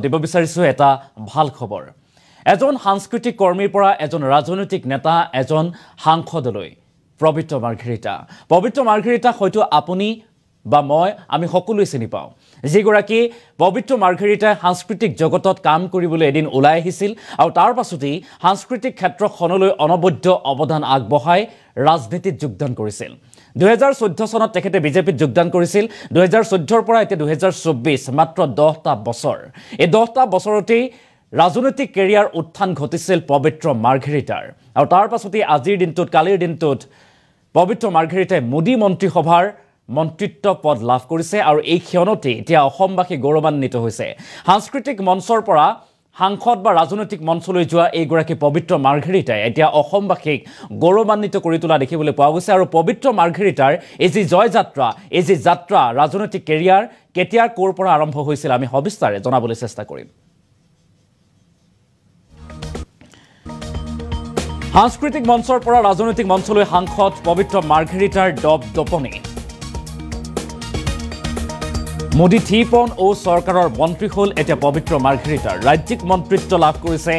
দিব বিচাৰিছো এটা ভাল খবৰ এজন সাংস্কৃতিক কৰ্মীৰ পৰা এজন ৰাজনৈতিক নেতা এজন সাংসদলৈ পবিত্ৰ মাৰ্ঘেৰিটা হয়তো আপুনি বা মই আমি সকলোৱে চিনি পাওঁ যিগৰাকী পবিত্ৰ মাৰ্ঘেৰিটাই সাংস্কৃতিক জগতত কাম কৰিবলৈ এদিন ওলাই আহিছিল আৰু তাৰ পাছতেই সাংস্কৃতিক ক্ষেত্ৰখনলৈ অনবদ্য অৱদান আগবঢ়াই ৰাজনীতিত যোগদান কৰিছিল 2014 চনত তেখেতে বিজেপিত যোগদান কৰিছিল 2014 ৰ পৰা এতিয়া 2024 মাত্ৰ 10টা বছৰ এই 10টা বছৰতেই ৰাজনৈতিক কেৰিয়াৰ উত্থান ঘটিছিল পবিত্ৰ মাৰ্ঘেৰিটাৰ আৰু তাৰ পাছতেই আজিৰ দিনটোত কালিৰ দিনটোত পবিত্ৰ মাৰ্ঘেৰিটাই মোদী মন্ত্ৰীসভাৰ মন্ত্ৰিত্ব পদ লাভ কৰিছে আৰু এই ক্ষণতে এতিয়া অসমবাসী গৌৰৱান্বিত হৈছে সাংস্কৃতিক মঞ্চৰ পৰা সাংসদ বা ৰাজনৈতিক মঞ্চলৈ যোৱা এইগৰাকী পবিত্ৰ মাৰ্ঘেৰিটাই এতিয়া অসমবাসীক গৌৰৱান্বিত কৰি তোলা দেখিবলৈ পোৱা গৈছে আৰু পবিত্ৰ মাৰ্ঘেৰিটাৰ এই যি জয় যাত্ৰা এই যি যাত্ৰা ৰাজনৈতিক কেৰিয়াৰ কেতিয়াৰ ক'ৰ পৰা আৰম্ভ হৈছিল আমি সবিস্তাৰে জনাবলৈ চেষ্টা কৰিম সাংস্কৃতিক মঞ্চৰ পৰা ৰাজনৈতিক মঞ্চলৈ সাংসদ পবিত্ৰ মাৰ্ঘেৰিটাৰ দপদপনি মোদী 3.0 চৰকাৰৰ মন্ত্ৰী হ'ল এতিয়া পবিত্ৰ মাৰ্ঘেৰিটাৰ ৰাজ্যিক মন্ত্ৰিত্ব লাভ কৰিছে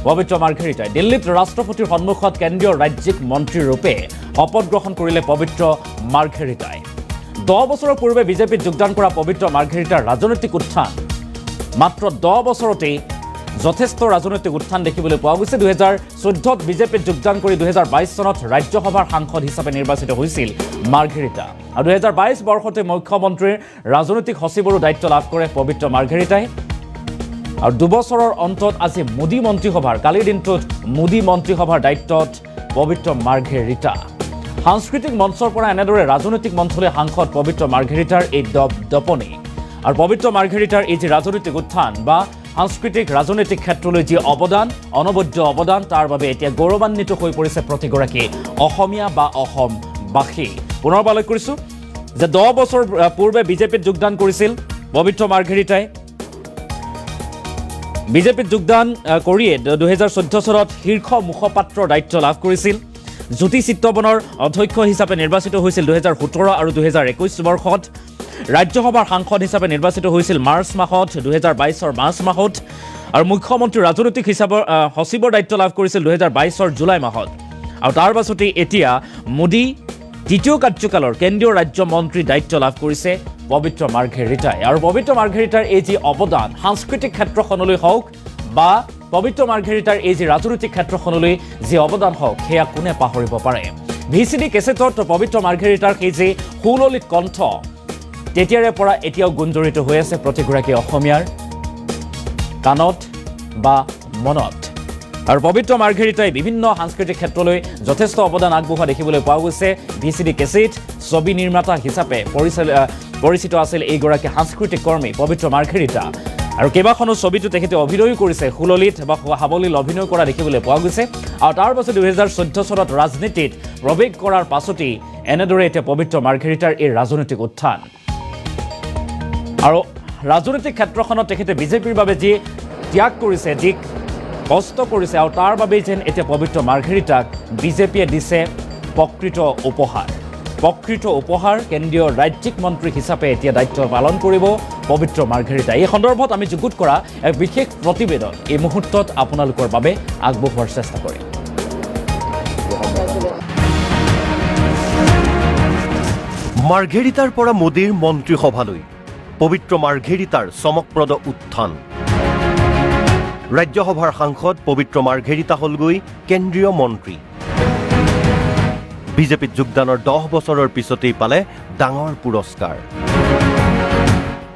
পবিত্ৰ মাৰ্ঘেৰিটাই দিল্লীত ৰাষ্ট্ৰপতিৰ সন্মুখত কেন্দ্ৰীয় ৰাজ্যিক মন্ত্ৰী ৰূপে শপত গ্ৰহণ কৰিলে পবিত্ৰ মাৰ্ঘেৰিটাই 10 বছৰৰ পূৰ্বে বিজেপিত যোগদান কৰা পবিত্ৰ মাৰ্ঘেৰিটাৰ ৰাজনৈতিক উত্থান মাত্ৰ 10 বছৰতেই যথেষ্ট ৰাজনৈতিক উত্থান দেখিবলৈ পোৱা গৈছে 2014ত বিজেপিত যোগদান কৰি 2022 চনত ৰাজ্যসভাৰ সাংসদ হিচাপে নিৰ্বাচিত হৈছিল মাৰ্ঘেৰিটা আৰু 2022 বৰ্ষতে মুখ্যমন্ত্ৰীৰ ৰাজনৈতিক সচিবৰো দায়িত্ব লাভ কৰে পবিত্ৰ মাৰ্ঘেৰিটাই আৰু 2 বছৰৰ অন্তত আজি মোদী মন্ত্ৰীসভাৰ কালিৰ দিনটোত মোদী মন্ত্ৰীসভাৰ দায়িত্বত পবিত্ৰ মাৰ্ঘেৰিটা সাংস্কৃতিক মঞ্চৰ পৰা এনেদৰে ৰাজনৈতিক মঞ্চলৈ সাংসদ পবিত্ৰ মাৰ্ঘেৰিটাৰ এই দপদপনি আৰু পবিত্ৰ মাৰ্ঘেৰিটাৰ এই যি ৰাজনৈতিক উত্থান বা সাংস্কৃতিক ৰাজনৈতিক ক্ষেত্ৰলৈ যি অৱদান অনবদ্য অৱদান তাৰ বাবে এতিয়া গৌৰৱান্বিত হৈ পৰিছে প্ৰতিগৰাকী অসমীয়া বা অসমবাসী পুনৰবাৰ লক্ষ্য কৰিছো যে 10 বছৰ পূৰ্বে বিজেপিত যোগদান কৰিছিল পবিত্ৰ মাৰ্ঘেৰিটাই বিজেপিত যোগদান কৰিয়ে 2014 চনত শীৰ্ষ মুখপাত্ৰৰ দায়িত্ব লাভ কৰিছিল জ্যোতি চিত্তবনৰ অধ্যক্ষ হিচাপে নিৰ্বাচিত হৈছিল 2017 আৰু 2021 বৰ্ষত ৰাজ্যসভাৰ সাংসদ হিচাপে নিৰ্বাচিত হৈছিল মাৰ্চ মাহত 2022 মাৰ্চ মাহত আৰু মুখ্যমন্ত্ৰী ৰাজনৈতিক হিচাপৰ সচিবৰ দায়িত্ব লাভ কৰিছিল 2022 জুলাই মাহত আৰু তাৰ পাছতে এতিয়া মোদী দ্বিতীয় কাৰ্যকালৰ কেন্দ্ৰীয় ৰাজ্য মন্ত্ৰী দায়িত্ব লাভ কৰিছে পবিত্ৰ মাৰ্ঘেৰিটাই আৰু পবিত্ৰ মাৰ্ঘেৰিটাৰ এই যি অৱদান সাংস্কৃতিক ক্ষেত্ৰখনলৈ হওক বা পবিত্ৰ মাৰ্ঘেৰিটাৰ এই যি ৰাজনৈতিক ক্ষেত্ৰখনলৈ যি অৱদান হওক সেয়া কোনে পাহৰিব পাৰে ভিচিডি কেছেটত পবিত্ৰ মাৰ্ঘেৰিটাৰ সেই যি সুললিত কণ্ঠ তেতিয়াৰে পৰা এতিয়াও গুঞ্জৰিত হৈ আছে প্ৰতিগৰাকী অসমীয়াৰ কাণত বা মনত আৰু পবিত্ৰ মাৰ্ঘেৰিটাই বিভিন্ন সাংস্কৃতিক ক্ষেত্ৰলৈ যথেষ্ট অৱদান আগবঢ়োৱা দেখিবলৈ পোৱা গৈছে ভিচিডি কেছেট ছবি নিৰ্মাতা হিচাপে পৰিচিত আছিল এইগৰাকী সাংস্কৃতিক কৰ্মী পবিত্ৰ মাৰ্ঘেৰিটা আৰু কেইবাখনো ছবিটো তেখেতে অভিনয় কৰিছে সুললিত বা সাৱলীল অভিনয় কৰা দেখিবলৈ পোৱা গৈছে আৰু তাৰ পাছত 2014 চনত ৰাজনীতিত প্ৰৱেশ কৰাৰ পাছতেই এনেদৰে এতিয়া পবিত্ৰ মাৰ্ঘেৰিটাৰ এই ৰাজনৈতিক উত্থান আৰু ৰাজনৈতিক ক্ষেত্ৰখনত তেখেতে বিজেপিৰ বাবে যি ত্যাগ কৰিছে যি কষ্ট কৰিছে আৰু তাৰ বাবেই যেন এতিয়া পবিত্ৰ মাৰ্ঘেৰিটাক বিজেপিয়ে দিছে প্ৰকৃত উপহাৰ কেন্দ্ৰীয় ৰাজ্যিক মন্ত্ৰী হিচাপে এতিয়া দায়িত্ব পালন কৰিব পবিত্ৰ মাৰ্ঘেৰিটা এই সন্দৰ্ভত আমি যুগুত কৰা এক বিশেষ প্ৰতিবেদন এই মুহূৰ্তত আপোনালোকৰ বাবে আগবঢ়োৱাৰ চেষ্টা কৰিম মাৰ্ঘেৰিটাৰ পৰা মোদীৰ মন্ত্ৰীসভালৈ পবিত্ৰ মাৰ্ঘেৰিটাৰ চমকপ্ৰদ উত্থান ৰাজ্যসভাৰ সাংসদ পবিত্ৰ মাৰ্ঘেৰিটা হলগৈ কেন্দ্ৰীয় মন্ত্ৰী বিজেপিত যোগদানৰ 10 বছৰৰ পিছতেই পালে ডাঙৰ পুৰস্কাৰ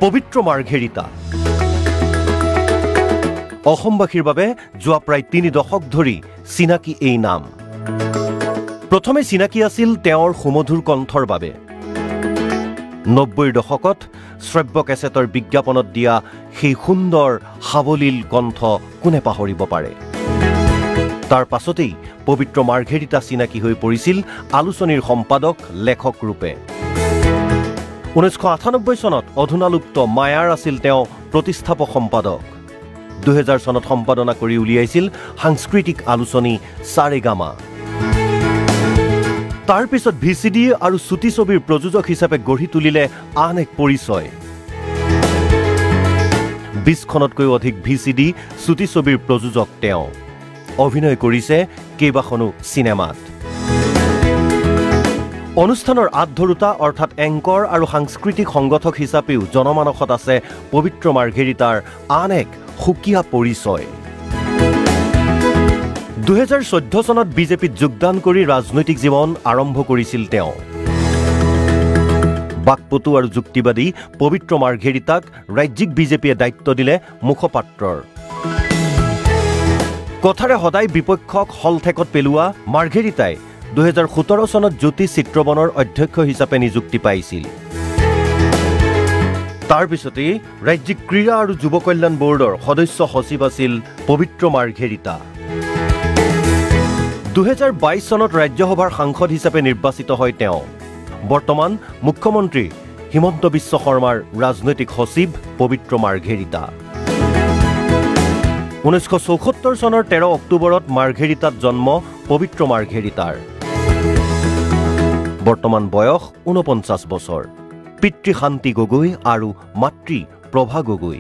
পবিত্ৰ মাৰ্ঘেৰিটা অসমবাসীৰ বাবে যোৱা প্ৰায় 3 দশক ধৰি চিনাকি এই নাম প্ৰথমে চিনাকি আছিল তেওঁৰ সুমধুৰ কণ্ঠৰ বাবে 90ৰ দশকত শ্ৰব্য কেছেটৰ বিজ্ঞাপনত দিয়া সেই সুন্দৰ সাৱলীল কণ্ঠ কোনে পাহৰিব পাৰে তাৰ পাছতেই পবিত্ৰ মাৰ্ঘেৰিটা চিনাকি হৈ পৰিছিল আলোচনীৰ সম্পাদক লেখক ৰূপে 1998 চনত অধুনালুপ্ত মায়াৰ আছিল তেওঁ প্ৰতিষ্ঠাপক সম্পাদক 2000 চনত সম্পাদনা কৰি উলিয়াইছিল সাংস্কৃতিক আলোচনী সাৰেগামা তাৰ পিছত ভিচিডি আৰু চুটি ছবিৰ প্ৰযোজক হিচাপে গঢ়ি তুলিলে আন এক পৰিচয় 20খনতকৈও অধিক VCD চুটি ছবিৰ প্ৰযোজক তেওঁ অভিনয় কৰিছে কেইবাখনো চিনেমাত অনুষ্ঠানৰ আধৰুতা অৰ্থাৎ এংকৰ আৰু সাংস্কৃতিক সংগঠক হিচাপেও জনমানসত আছে পবিত্ৰ মাৰ্ঘেৰিটাৰ আন এক সুকীয়া পৰিচয় 2014 চনত বিজেপিত যোগদান কৰি ৰাজনৈতিক জীৱন আৰম্ভ কৰিছিল তেওঁ বাকপটু আৰু যুক্তিবাদী পবিত্ৰ মাৰ্ঘেৰিটাক ৰাজ্যিক বিজেপিয়ে দায়িত্ব দিলে মুখপাত্ৰৰ কথাৰে সদায় বিপক্ষক হলঠেকত পেলোৱা মাৰ্ঘেৰিটাই 2017 চনত জ্যোতি চিত্ৰবনৰ অধ্যক্ষ হিচাপে নিযুক্তি পাইছিল তাৰ পিছতে ৰাজ্যিক ক্ৰীড়া আৰু যুৱ কল্যাণ বৰ্ডৰ সদস্য সচিব আছিল পবিত্ৰ মাৰ্ঘেৰিটা 2022 চনত ৰাজ্যসভাৰ সাংসদ হিচাপে নিৰ্বাচিত হয় তেওঁ বৰ্তমান মুখ্যমন্ত্ৰী হিমন্ত বিশ্ব শৰ্মাৰ ৰাজনৈতিক সচিব পবিত্ৰ মাৰ্ঘেৰিটা 1974 চনৰ 13 অক্টোবৰত মাৰ্ঘেৰিটাত জন্ম পবিত্ৰ মাৰ্ঘেৰিটাৰ বৰ্তমান বয়স 49 বছৰ পিতৃ শান্তি গগৈ আৰু মাতৃ প্ৰভা গগৈ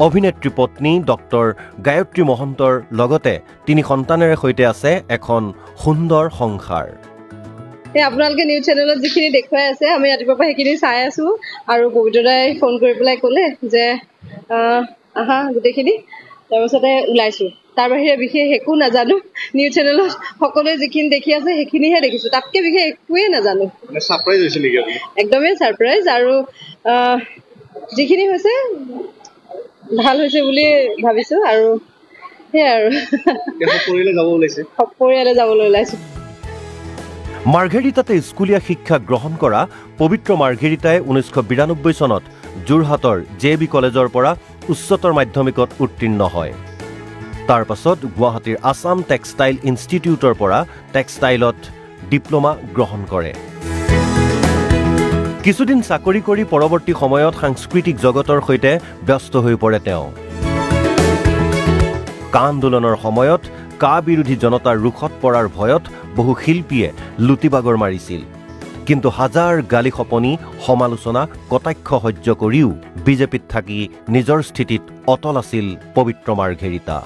অভিনেত্ৰী পত্নী ডক্টৰ গায়ত্ৰী মহন্তৰ লগতে 3 সন্তানেৰে সৈতে আছে এখন সুন্দৰ সংসাৰ আপোনালোকে নিউজ চেনেলত যিখিনি দেখুৱাই আছে আমি ৰাতিপুৱাৰ পৰা সেইখিনি চাই আছো আৰু পবিত্ৰদাই ফোন কৰি পেলাই ক'লে যে আহা গোটেইখিনি তাৰপিছতে ওলাইছো তাৰ বাহিৰে বিশেষ একো নাজানো নিউজ চেনেলত সকলোৱে যিখিনি দেখি আছে সেইখিনিহে দেখিছো তাতকে বিশেষ একোৱে নাজানো মানে সাৰপ্ৰাইজ হৈছিল নেকি আপুনি একদমেই সাৰপ্ৰাইজ আৰু যিখিনি হৈছে ভাল হৈছে বুলি ভাবিছো আৰু সেয়াই আৰু সপৰিয়ালে যাবলৈ ওলাইছো মাৰ্ঘেৰিটাতে স্কুলীয়া শিক্ষা গ্ৰহণ কৰা পবিত্ৰ মাৰ্ঘেৰিটাই 1992 চনত যোৰহাটৰ JB কলেজৰ পৰা উচ্চতৰ মাধ্যমিকত উত্তীৰ্ণ হয় তাৰ পাছত গুৱাহাটীৰ আসাম টেক্সটাইল ইনষ্টিটিউটৰ পৰা টেক্সটাইলত ডিপ্লোমা গ্ৰহণ কৰে কিছুদিন চাকৰি কৰি পৰৱৰ্তী সময়ত সাংস্কৃতিক জগতৰ সৈতে ব্যস্ত হৈ পৰে তেওঁ কা আন্দোলনৰ সময়ত কা বিৰোধী জনতাৰ ৰুখত পৰাৰ ভয়ত বহু শিল্পীয়ে লুটিবাগৰ মাৰিছিল কিন্তু হাজাৰ গালি খপনি সমালোচনা কটাক্ষ সহ্য কৰিও বিজেপিত থাকি নিজৰ স্থিতিত অটল আছিল পবিত্ৰ মাৰ্ঘেৰিটা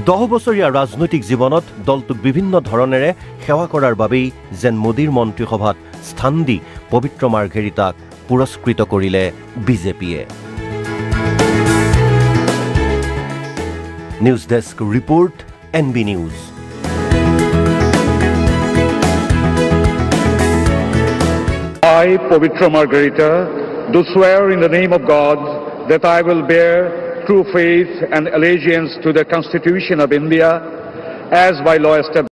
10 বছৰীয়া ৰাজনৈতিক জীৱনত দলটোক বিভিন্ন ধৰণেৰে সেৱা কৰাৰ বাবেই যেন মোদীৰ মন্ত্ৰীসভাত স্থান দি পবিত্ৰ মাৰ্ঘেৰিটাক পুৰস্কৃত কৰিলে বিজেপিয়ে news desk report NB news I, Pavitra Margherita, do swear in the name of God that I will bear true faith and allegiance to the Constitution of India as by law established.